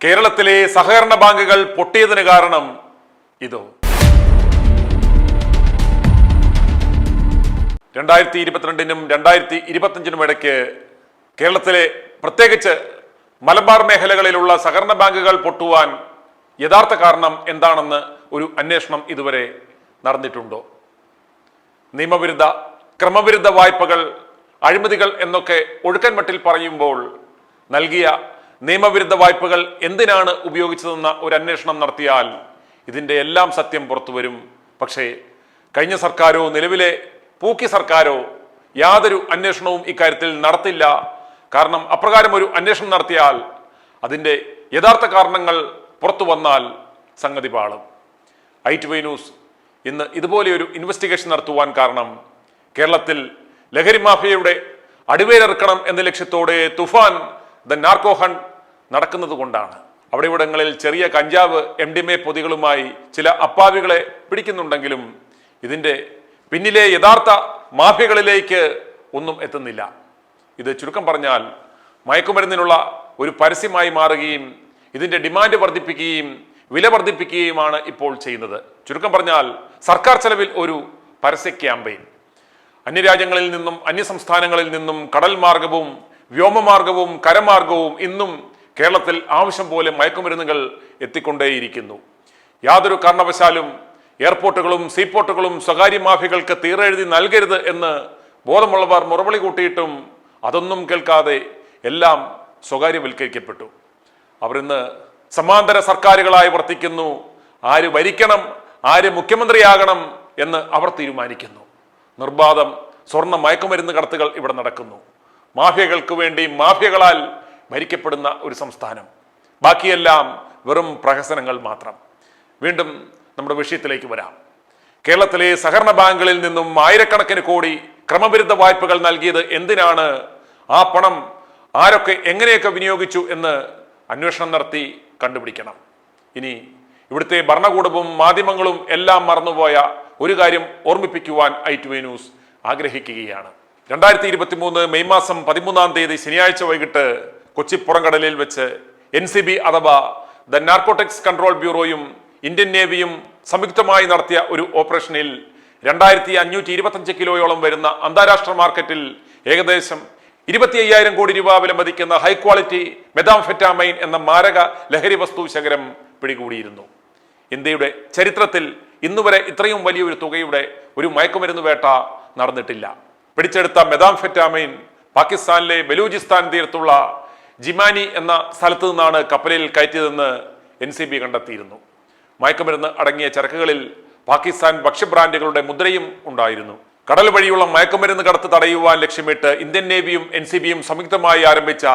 കേരളത്തിലെ സഹകരണ ബാങ്കുകൾ പൊട്ടിയതിന് കാരണം ഇതോ? 2022-നും 2025-നും ഇടയ്ക്ക് കേരളത്തിലെ പ്രത്യേകിച്ച് മലബാർ മേഖലകളിലുള്ള സഹകരണ ബാങ്കുകൾ പൊട്ടുവാൻ യഥാർത്ഥ കാരണം എന്താണെന്ന് ഒരു അന്വേഷണം ഇതുവരെ നടന്നിട്ടുണ്ടോ? നിയമവിരുദ്ധ ക്രമവിരുദ്ധ വായ്പകൾ, അഴിമതികൾ എന്നൊക്കെ ഒഴുക്കൻ മട്ടിൽ പറയുമ്പോൾ നൽകിയ നിയമവിരുദ്ധ വായ്പകൾ എന്തിനാണ് ഉപയോഗിച്ചതെന്ന ഒരു അന്വേഷണം നടത്തിയാൽ ഇതിൻ്റെ എല്ലാം സത്യം പുറത്തു വരും. പക്ഷേ കഴിഞ്ഞ സർക്കാരോ നിലവിലെ പൂക്കി സർക്കാരോ യാതൊരു അന്വേഷണവും ഇക്കാര്യത്തിൽ നടത്തില്ല. കാരണം അപ്രകാരം ഒരു അന്വേഷണം നടത്തിയാൽ അതിൻ്റെ യഥാർത്ഥ കാരണങ്ങൾ പുറത്തു വന്നാൽ സംഗതി പാളും. i2y ന്യൂസ് ഇന്ന് ഇതുപോലെയൊരു ഇൻവെസ്റ്റിഗേഷൻ നടത്തുവാൻ കാരണം കേരളത്തിൽ ലഹരി മാഫിയയുടെ അടിവേരറുക്കണം എന്ന ലക്ഷ്യത്തോടെ തുഫാൻ ദ നാർക്കോ ഹണ്ട് നടക്കുന്നത് കൊണ്ടാണ്. അവിടെ ഇവിടങ്ങളിൽ ചെറിയ കഞ്ചാവ് MDMA പൊതികളുമായി ചില അപ്പാവികളെ പിടിക്കുന്നുണ്ടെങ്കിലും ഇതിൻ്റെ പിന്നിലെ യഥാർത്ഥ മാഫിയകളിലേക്ക് ഒന്നും എത്തുന്നില്ല. ഇത് ചുരുക്കം പറഞ്ഞാൽ മയക്കുമരുന്നിനുള്ള ഒരു പരസ്യമായി മാറുകയും ഇതിൻ്റെ ഡിമാൻഡ് വർദ്ധിപ്പിക്കുകയും വില വർദ്ധിപ്പിക്കുകയുമാണ് ഇപ്പോൾ ചെയ്യുന്നത്. ചുരുക്കം പറഞ്ഞാൽ സർക്കാർ ചെലവിൽ ഒരു പരസ്യ ക്യാമ്പയിൻ. അന്യരാജ്യങ്ങളിൽ നിന്നും അന്യസംസ്ഥാനങ്ങളിൽ നിന്നും കടൽ മാർഗവും വ്യോമമാർഗവും കരമാർഗവും ഇന്നും കേരളത്തിൽ ആവശ്യം പോലെ മയക്കുമരുന്നുകൾ എത്തിക്കൊണ്ടേയിരിക്കുന്നു. യാതൊരു കാരണവശാലും എയർപോർട്ടുകളും സീപോർട്ടുകളും സ്വകാര്യ മാഫിയകൾക്ക് തീരെഴുതി നൽകരുത് എന്ന് ബോധമുള്ളവർ മുറവിളി കൂട്ടിയിട്ടും അതൊന്നും കേൾക്കാതെ എല്ലാം സ്വകാര്യവൽക്കരിക്കപ്പെട്ടു. അവർ ഇന്ന് സമാന്തര സർക്കാരുകളായി വർത്തിക്കുന്നു. ആര് ഭരിക്കണം, ആര് മുഖ്യമന്ത്രിയാകണം എന്ന് അവർ തീരുമാനിക്കുന്നു. നിർബാധം സ്വർണ്ണ മയക്കുമരുന്ന് കടത്തുകൾ ഇവിടെ നടക്കുന്നു. മാഫിയകൾക്ക് വേണ്ടി മാഫിയകളാൽ ഭരിക്കപ്പെടുന്ന ഒരു സംസ്ഥാനം. ബാക്കിയെല്ലാം വെറും പ്രഹസനങ്ങൾ മാത്രം. വീണ്ടും നമ്മുടെ വിഷയത്തിലേക്ക് വരാം. കേരളത്തിലെ സഹകരണ ബാങ്കുകളിൽ നിന്നും ആയിരക്കണക്കിന് കോടി ക്രമവിരുദ്ധ വായ്പകൾ നൽകിയത് എന്തിനാണ്? ആ പണം ആരൊക്കെ എങ്ങനെയൊക്കെ വിനിയോഗിച്ചു എന്ന് അന്വേഷണം നടത്തി കണ്ടുപിടിക്കണം. ഇനി ഇവിടുത്തെ ഭരണകൂടവും മാധ്യമങ്ങളും എല്ലാം മറന്നുപോയ ഒരു കാര്യം ഓർമ്മിപ്പിക്കുവാൻ i2y ന്യൂസ് ആഗ്രഹിക്കുകയാണ്. 2023 മെയ് മാസം 13 ശനിയാഴ്ച വൈകിട്ട് കൊച്ചി പുറംകടലിൽ വെച്ച് NCB അഥവാ ദ നാർക്കോട്ടിക്സ് കൺട്രോൾ ബ്യൂറോയും ഇന്ത്യൻ നേവിയും സംയുക്തമായി നടത്തിയ ഒരു ഓപ്പറേഷനിൽ 2525 കിലോയോളം വരുന്ന അന്താരാഷ്ട്ര മാർക്കറ്റിൽ ഏകദേശം 25,000 കോടി രൂപ വിലമതിക്കുന്ന ഹൈ ക്വാളിറ്റി മെതാംഫെറ്റാമൈൻ എന്ന മാരക ലഹരി വസ്തു ശേഖരം പിടികൂടിയിരുന്നു. ഇന്ത്യയുടെ ചരിത്രത്തിൽ ഇന്നുവരെ ഇത്രയും വലിയൊരു തുകയുടെ ഒരു മയക്കുമരുന്ന് വേട്ട നടന്നിട്ടില്ല. പിടിച്ചെടുത്ത മെതാംഫെറ്റാമൈൻ പാകിസ്ഥാനിലെ ബലൂചിസ്ഥാൻ തീരത്തുള്ള ജിമാനി എന്ന സ്ഥലത്തു നിന്നാണ് കപ്പലിൽ കയറ്റിയതെന്ന് NCB കണ്ടെത്തിയിരുന്നു. മയക്കുമരുന്ന് അടങ്ങിയ ചരക്കുകളിൽ പാകിസ്ഥാൻ ഭക്ഷ്യബ്രാൻഡുകളുടെ മുദ്രയും ഉണ്ടായിരുന്നു. കടൽ വഴിയുള്ള മയക്കുമരുന്ന് കടത്ത് തടയുവാൻ ലക്ഷ്യമിട്ട് ഇന്ത്യൻ നേവിയും NCBയും സംയുക്തമായി ആരംഭിച്ച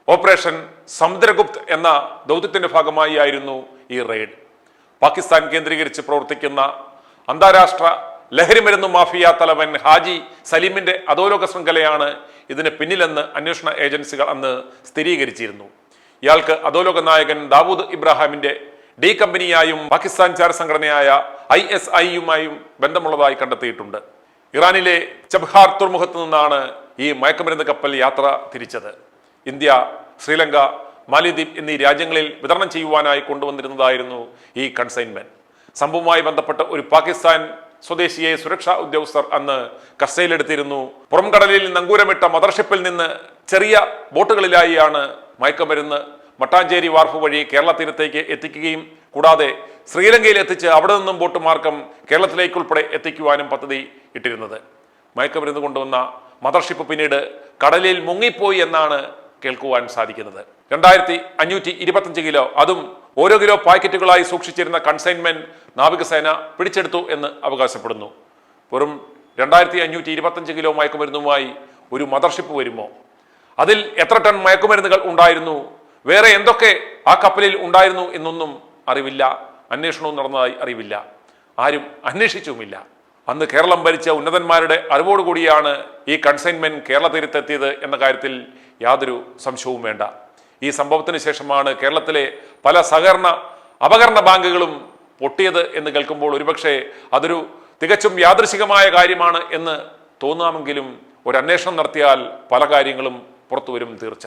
ഓപ്പറേഷൻ സമുദ്രഗുപ്ത് എന്ന ദൗത്യത്തിന്റെ ഭാഗമായി ആയിരുന്നു ഈ റെയ്ഡ്. പാകിസ്ഥാൻ കേന്ദ്രീകരിച്ച് പ്രവർത്തിക്കുന്ന അന്താരാഷ്ട്ര ലഹരിമരുന്ന് മാഫിയ തലവൻ ഹാജി സലീമിന്റെ അധോലോക ശൃംഖലയാണ് ഇതിന് പിന്നിലെന്ന് അന്വേഷണ ഏജൻസികൾ അന്ന് സ്ഥിരീകരിച്ചിരുന്നു. ഇയാൾക്ക് അധോലോക നായകൻ ദാവൂദ് ഇബ്രാഹിമിന്റെ ഡി കമ്പനിയായും പാകിസ്ഥാൻ ചാരസംഘടനയായ ISIയുമായും ബന്ധമുള്ളതായി കണ്ടെത്തിയിട്ടുണ്ട്. ഇറാനിലെ ചബ്ഹാർ തുറമുഖത്ത് നിന്നാണ് ഈ മയക്കുമരുന്ന് കപ്പൽ യാത്ര തിരിച്ചത്. ഇന്ത്യ, ശ്രീലങ്ക, മാലിദ്വീപ് എന്നീ രാജ്യങ്ങളിൽ വിതരണം ചെയ്യുവാനായി കൊണ്ടുവന്നിരുന്നതായിരുന്നു ഈ കൺസൈൻമെന്റ്. സംഭവവുമായി ബന്ധപ്പെട്ട് ഒരു പാകിസ്ഥാൻ സ്വദേശിയെ സുരക്ഷാ ഉദ്യോഗസ്ഥർ അന്ന് കസ്റ്റഡിയിലെടുത്തിരുന്നു. പുറംകടലിൽ നങ്കൂരമിട്ട മദർഷിപ്പിൽ നിന്ന് ചെറിയ ബോട്ടുകളിലായാണ് മയക്കുമരുന്ന് മട്ടാഞ്ചേരി വാർഫ് വഴി കേരള തീരത്തേക്ക് എത്തിക്കുകയും കൂടാതെ ശ്രീലങ്കയിൽ എത്തിച്ച് അവിടെ നിന്നും ബോട്ട് മാർഗം കേരളത്തിലേക്കുൾപ്പെടെ എത്തിക്കുവാനും പദ്ധതി ഇട്ടിരുന്നത്. മയക്കുമരുന്ന് കൊണ്ടുവന്ന മദർഷിപ്പ് പിന്നീട് കടലിൽ മുങ്ങിപ്പോയി എന്നാണ് കേൾക്കുവാൻ സാധിക്കുന്നത്. 2525 കിലോ, അതും ഓരോ കിലോ പാക്കറ്റുകളായി സൂക്ഷിച്ചിരുന്ന കൺസൈൻമെന്റ് നാവികസേന പിടിച്ചെടുത്തു എന്ന് അവകാശപ്പെടുന്നു. വെറും 2525 കിലോ മയക്കുമരുന്നുമായി ഒരു മദർഷിപ്പ് വരുമോ? അതിൽ എത്ര ടൺ മയക്കുമരുന്നുകൾ ഉണ്ടായിരുന്നു, വേറെ എന്തൊക്കെ ആ കപ്പലിൽ ഉണ്ടായിരുന്നു എന്നൊന്നും അറിവില്ല. അന്വേഷണവും നടന്നതായി അറിവില്ല. ആരും അന്വേഷിച്ചുമില്ല. അന്ന് കേരളം ഭരിച്ച ഉന്നതന്മാരുടെ അറിവോടുകൂടിയാണ് ഈ കൺസൈൻമെന്റ് കേരള തീരത്തെത്തിയത് എന്ന കാര്യത്തിൽ യാതൊരു സംശയവും വേണ്ട. ഈ സംഭവത്തിന് ശേഷമാണ് കേരളത്തിലെ പല അപകരണ ബാങ്കുകളും പൊട്ടിയത് എന്ന് കേൾക്കുമ്പോൾ ഒരുപക്ഷെ അതൊരു തികച്ചും യാദൃശികമായ കാര്യമാണ് എന്ന് തോന്നാമെങ്കിലും ഒരു അന്വേഷണം നടത്തിയാൽ പല കാര്യങ്ങളും പുറത്തുവരും തീർച്ച.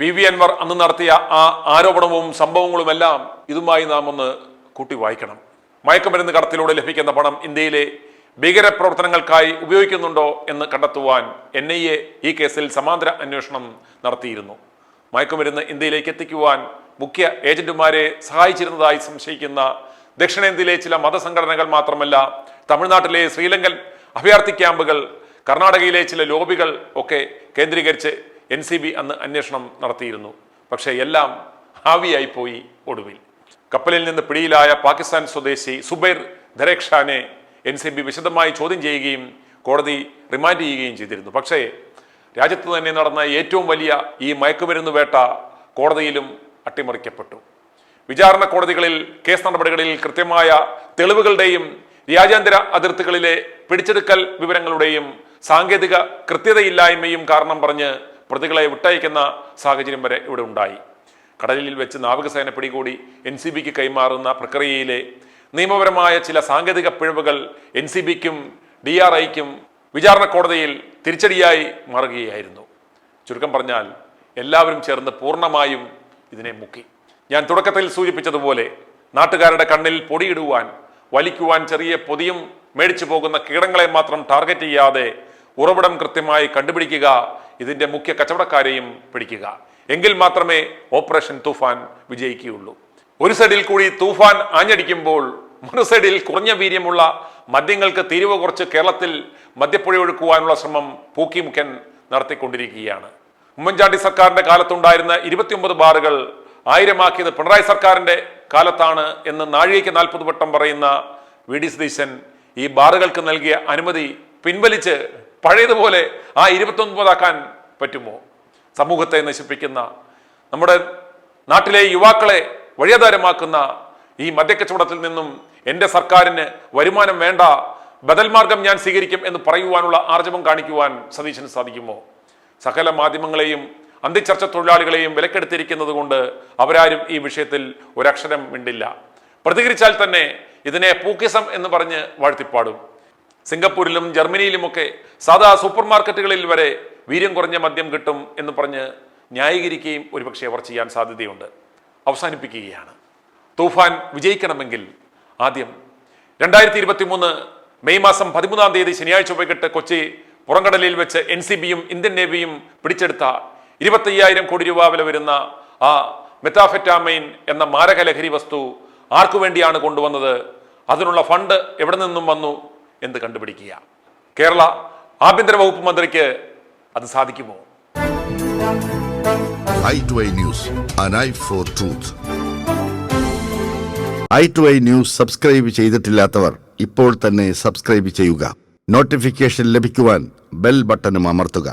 പി വി അൻവർ അന്ന് നടത്തിയ ആ ആരോപണവും സംഭവങ്ങളുമെല്ലാം ഇതുമായി നാം ഒന്ന് കൂട്ടി വായിക്കണം. മയക്കുമരുന്ന് കടത്തിലൂടെ ലഭിക്കുന്ന പണം ഇന്ത്യയിലെ ഭീകരപ്രവർത്തനങ്ങൾക്കായി ഉപയോഗിക്കുന്നുണ്ടോ എന്ന് കണ്ടെത്തുവാൻ NIA ഈ കേസിൽ സമാന്തര അന്വേഷണം നടത്തിയിരുന്നു. മയക്കുമരുന്ന് ഇന്ത്യയിലേക്ക് എത്തിക്കുവാൻ മുഖ്യ ഏജന്റുമാരെ സഹായിച്ചിരുന്നതായി സംശയിക്കുന്ന ദക്ഷിണേന്ത്യയിലെ ചില മതസംഘടനകൾ മാത്രമല്ല, തമിഴ്നാട്ടിലെ ശ്രീലങ്കൻ അഭയാർത്ഥി ക്യാമ്പുകൾ, കർണാടകയിലെ ചില ലോബികൾ ഒക്കെ കേന്ദ്രീകരിച്ച് NCB അന്ന് അന്വേഷണം നടത്തിയിരുന്നു. പക്ഷേ എല്ലാം ഹാവിയായി പോയി. ഒടുവിൽ കപ്പലിൽ നിന്ന് പിടിയിലായ പാകിസ്ഥാൻ സ്വദേശി സുബൈർ ധരേക് ഷാനെ NCB വിശദമായി ചോദ്യം ചെയ്യുകയും കോടതി റിമാൻഡ് ചെയ്യുകയും ചെയ്തിരുന്നു. പക്ഷേ രാജ്യത്ത് തന്നെ നടന്ന ഏറ്റവും വലിയ ഈ മയക്കുമരുന്ന് വേട്ട കോടതിയിലും അട്ടിമറിക്കപ്പെട്ടു. വിചാരണ കോടതികളിൽ കേസ് നടപടികളിൽ കൃത്യമായ തെളിവുകളുടെയും രാജ്യാന്തര അതിർത്തികളിലെ പിടിച്ചെടുക്കൽ വിവരങ്ങളുടെയും സാങ്കേതിക കൃത്യതയില്ലായ്മയും കാരണം പറഞ്ഞ് പ്രതികളെ വിട്ടയക്കുന്ന സാഹചര്യം വരെ ഇവിടെ ഉണ്ടായി. കടലിൽ വെച്ച് നാവികസേന പിടികൂടി NCBക്ക് കൈമാറുന്ന പ്രക്രിയയിലെ നിയമപരമായ ചില സാങ്കേതിക പിഴവുകൾ NCBക്കും DRIക്കും വിചാരണ കോടതിയിൽ തിരിച്ചടിയായി മാറുകയായിരുന്നു. ചുരുക്കം പറഞ്ഞാൽ എല്ലാവരും ചേർന്ന് പൂർണ്ണമായും ഇതിനെ മുക്കി. ഞാൻ തുടക്കത്തിൽ സൂചിപ്പിച്ചതുപോലെ നാട്ടുകാരുടെ കണ്ണിൽ പൊടിയിടുവാൻ, വലിക്കുവാൻ ചെറിയ പൊതിയും മേടിച്ചു പോകുന്ന കീടങ്ങളെ മാത്രം ടാർഗറ്റ് ചെയ്യാതെ ഉറവിടം കൃത്യമായി കണ്ടുപിടിക്കുക, ഇതിന്റെ മുഖ്യ കച്ചവടക്കാരെയും പിടിക്കുക. എങ്കിൽ മാത്രമേ ഓപ്പറേഷൻ തൂഫാൻ വിജയിക്കുകയുള്ളൂ. ഒരു സൈഡിൽ കൂടി തൂഫാൻ ആഞ്ഞടിക്കുമ്പോൾ മറു സൈഡിൽ കുറഞ്ഞ വീര്യമുള്ള മദ്യങ്ങൾക്ക് തീരുവ കുറച്ച് കേരളത്തിൽ മദ്യപ്പുഴ ഒഴുക്കുവാനുള്ള ശ്രമം പൂക്കിമുഖൻ നടത്തിക്കൊണ്ടിരിക്കുകയാണ്. ഉമ്മൻചാണ്ടി സർക്കാരിന്റെ കാലത്തുണ്ടായിരുന്ന 29 ബാറുകൾ 1000 പിണറായി സർക്കാരിന്റെ കാലത്താണ് എന്ന് നാഴികയ്ക്ക് 40 വട്ടം പറയുന്ന VD സതീശൻ ഈ ബാറുകൾക്ക് നൽകിയ അനുമതി പിൻവലിച്ച് പഴയതുപോലെ ആ 29 പറ്റുമോ? സമൂഹത്തെ നശിപ്പിക്കുന്ന, നമ്മുടെ നാട്ടിലെ യുവാക്കളെ വഴിയാധാരമാക്കുന്ന ഈ മദ്യക്കച്ചവടത്തിൽ നിന്നും എൻ്റെ സർക്കാരിന് വരുമാനം വേണ്ട, ബദൽ മാർഗം ഞാൻ സ്വീകരിക്കും എന്ന് പറയുവാനുള്ള ആർജവം കാണിക്കുവാൻ സതീശന് സാധിക്കുമോ? സകല മാധ്യമങ്ങളെയും അന്തിച്ചർച്ച തൊഴിലാളികളെയും വിലക്കെടുത്തിരിക്കുന്നത് കൊണ്ട് അവരാരും ഈ വിഷയത്തിൽ ഒരക്ഷരം മിണ്ടില്ല. പ്രതികരിച്ചാൽ തന്നെ ഇതിനെ പൂക്കിസം എന്ന് പറഞ്ഞ് വാഴ്ത്തിപ്പാടും. സിംഗപ്പൂരിലും ജർമ്മനിയിലുമൊക്കെ സാധാ സൂപ്പർ മാർക്കറ്റുകളിൽ വരെ വീര്യം കുറഞ്ഞ മദ്യം കിട്ടും എന്ന് പറഞ്ഞ് ന്യായീകരിക്കുകയും ഒരുപക്ഷെ അവർ ചെയ്യാൻ സാധ്യതയുണ്ട്. അവസാനിപ്പിക്കുകയാണ്. തൂഫാൻ വിജയിക്കണമെങ്കിൽ ആദ്യം 2023 മെയ് മാസം 13-ാം തീയതി ശനിയാഴ്ച വൈകിട്ട് കൊച്ചി പുറംകടലിൽ വെച്ച് NCBയും ഇന്ത്യൻ നേവിയും പിടിച്ചെടുത്ത 25,000 കോടി രൂപ വില വരുന്ന ആ മെത്താഫെറ്റാമൈൻ എന്ന മാരക ലഹരി വസ്തു ആർക്കു വേണ്ടിയാണ് കൊണ്ടുവന്നത്, അതിനുള്ള ഫണ്ട് എവിടെ നിന്നും വന്നു എന്ന് കണ്ടുപിടിക്കുക. കേരള ആഭ്യന്തര വകുപ്പ് മന്ത്രിക്ക് അത് സാധിക്കുമോ? i2i News, an eye for truth. i2i News subscribe ചെയ്തിട്ടില്ലാത്തവർ ഇപ്പോൾ തന്നെ സബ്സ്ക്രൈബ് ചെയ്യുക. നോട്ടിഫിക്കേഷൻ ലഭിക്കുവാൻ ബെൽ ബട്ടണും അമർത്തുക.